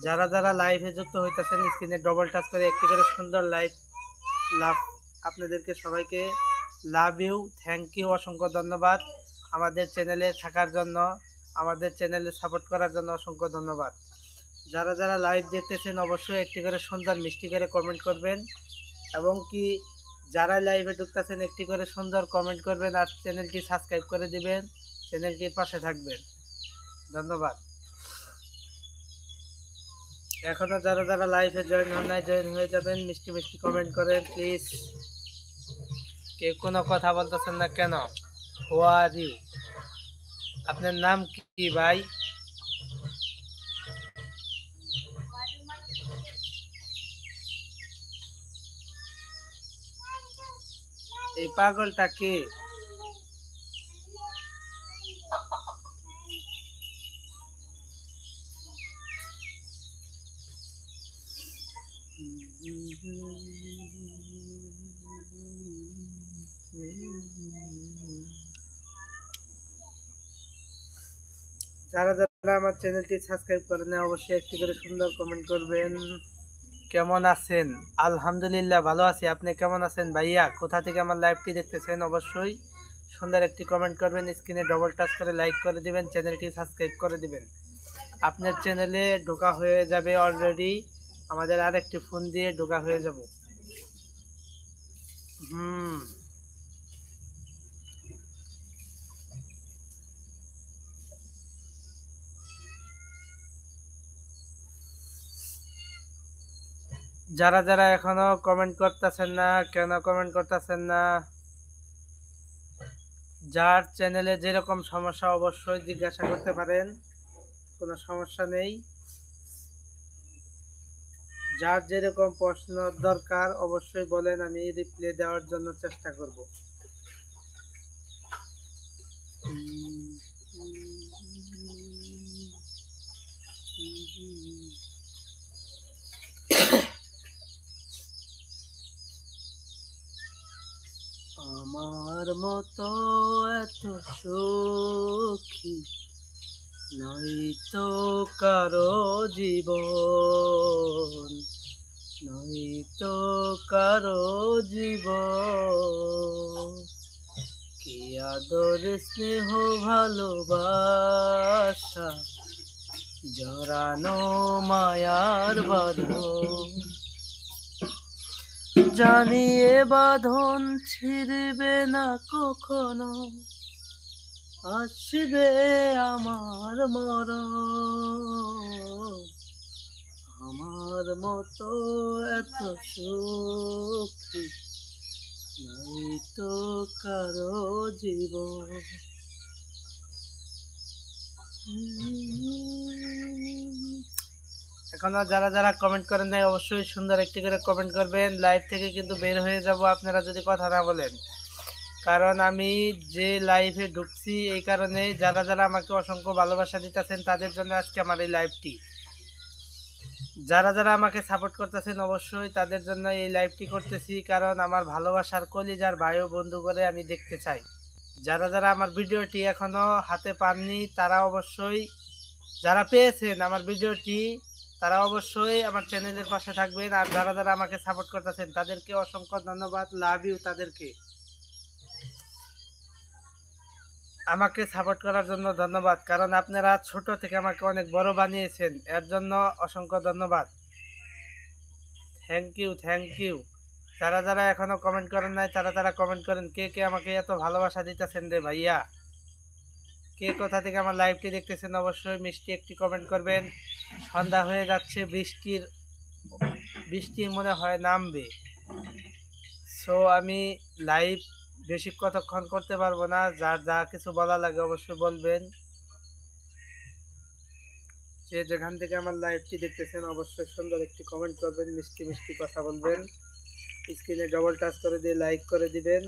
যারা যারা লাইভে যুক্ত হইতেছেন স্ক্রিনে ডবল টাচ করে একটি করে সুন্দর লাভ আপনাদেরকে সবাইকে লাভ ইউ, থ্যাংক ইউ, অসংখ্য ধন্যবাদ আমাদের চ্যানেলে থাকার জন্য, আমাদের চ্যানেলে সাপোর্ট করার জন্য অসংখ্য ধন্যবাদ। যারা যারা লাইভ দেখতেছেন অবশ্যই একটি করে সুন্দর মিষ্টি করে কমেন্ট করবেন, এবং কি যারা লাইভে ঢুকতেছেন একটি করে সুন্দর কমেন্ট করবেন আর চ্যানেলটি সাবস্ক্রাইব করে দিবেন, চ্যানেলটির পাশে থাকবেন। ধন্যবাদ। এখনো যারা যারা লাইভে জয়েন হন নাই জয়েন হয়ে যাবেন, মিষ্টি মিষ্টি কমেন্ট করেন প্লিজ। কেউ কোনো কথা বলতেছেন না কেন? হু আর ইউ? আপনার নাম কি ভাই? এই পাগলটা কে? যারা যারা আমার চ্যানেলটি সাবস্ক্রাইব করেন অবশ্যই একটি করে সুন্দর কমেন্ট করবেন। কেমন আছেন? আলহামদুলিল্লাহ ভালো আছি। আপনি কেমন আছেন ভাইয়া? কোথা থেকে আমার লাইভটি দেখতেছেন অবশ্যই সুন্দর একটি কমেন্ট করবেন, স্ক্রিনে ডবল টাচ করে লাইক করে দিবেন, চ্যানেলটি সাবস্ক্রাইব করে দিবেন। আপনার চ্যানেলে ঢোকা হয়ে যাবে অলরেডি, আমাদের আরেকটি ফোন দিয়ে ঢোকা হয়ে যাব। যারা যারা এখনো কমেন্ট করতেছেন না কেন কমেন্ট করতেছেন না? যার চ্যানেলে যেরকম সমস্যা অবশ্যই জিজ্ঞাসা করতে পারেন, কোনো সমস্যা নেই। যার যেরকম প্রশ্ন দরকার অবশ্যই বলেন, আমি রিপ্লাই দেওয়ার জন্য চেষ্টা করব। আমার মতো এত সুখী নয়তো কারো জীবন, নয়তো কারো জীবন। কি আদর স্নেহ ভালোবাসা জড়ানো মায়ার বাঁধন, জানিয়ে বাঁধন ছিড়বে না কখনো, আসবে আমার মরণ। আমার মতো এত সুখী নয়তো কারো জীবন। এখনো যারা যারা কমেন্ট করেন নাই অবশ্যই সুন্দর একটি করে কমেন্ট করবেন। লাইভ থেকে কিন্তু বের হয়ে যাব আপনারা যদি কথা না বলেন, কারণ আমি যে লাইভে ঢুকছি এই কারণে যারা যারা আমাকে অসংখ্য ভালোবাসা দিতেছেন তাদের জন্য আজকে আমার এই লাইভটি। যারা যারা আমাকে সাপোর্ট করতেছেন অবশ্যই তাদের জন্য এই লাইভটি করতেছি, কারণ আমার ভালোবাসার কলিজার ভাই ও বন্ধু করে আমি দেখতে চাই। যারা যারা আমার ভিডিওটি এখনো হাতে পাননি তারা অবশ্যই, যারা পেয়েছেন আমার ভিডিওটি তারা অবশ্যই আমার চ্যানেলের পাশে থাকবেন। আর যারা যারা আমাকে সাপোর্ট করতেছেন তাদেরকে অসংখ্য ধন্যবাদ, লাভ ইউ তাদেরকে। আমাকে সাপোর্ট করার জন্য ধন্যবাদ, কারণ আপনারা ছোট থেকে আমাকে অনেক বড় বানিয়েছেন, এর জন্য অসংখ্য ধন্যবাদ। Thank you, thank you. যারা যারা এখনো কমেন্ট করেন নাই তারা তারা কমেন্ট করেন, কে কে আমাকে এত ভালোবাসা দিতেছেন রে ভাইয়া। কে কোথা থেকে আমার লাইভটি দেখতেছেন অবশ্যই মিষ্টি একটি কমেন্ট করবেন। সন্ধ্যা হয়ে যাচ্ছে, বৃষ্টি মনে হয় নামবে। সো আমি লাইভ বেশি কতক্ষণ করতে পারবো না, যার যা কিছু বলা লাগে অবশ্যই বলবেন। যে যেখান থেকে আমার লাইভটি দেখতেছেন অবশ্যই সুন্দর একটি কমেন্ট করবেন, মিষ্টি মিষ্টি কথা বলবেন, স্ক্রিনে ডবল টাচ করে দিয়ে লাইক করে দিবেন।